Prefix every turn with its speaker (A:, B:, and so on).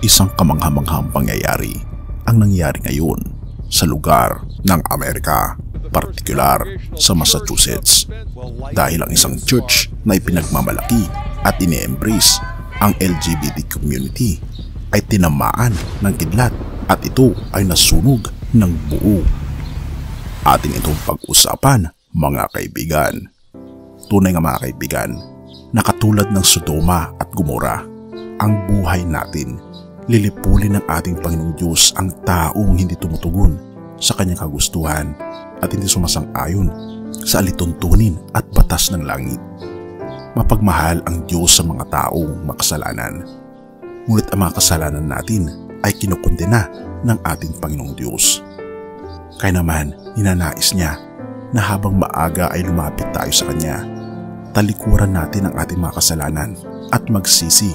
A: Isang kamangha-manghang pangyayari ang nangyari ngayon sa lugar ng Amerika, partikular sa Massachusetts, dahil ang isang church na ipinagmamalaki at ine-embrace ang LGBT community ay tinamaan ng kidlat at ito ay nasunog ng buo. Ating itong pag-usapan, mga kaibigan. Tunay nga mga kaibigan, na katulad ng Sodoma at Gomora, ang buhay natin, lilipulin ng ating Panginoong Diyos ang taong hindi tumutugon sa kanyang kagustuhan at hindi sumasang-ayon sa alituntunin at batas ng langit. Mapagmahal ang Diyos sa mga taong makasalanan. Ngunit ang mga kasalanan natin ay kinukondena ng ating Panginoong Diyos. Kaya naman, ninanais niya na habang maaga ay lumapit tayo sa Kanya, talikuran natin ang ating mga kasalanan at magsisi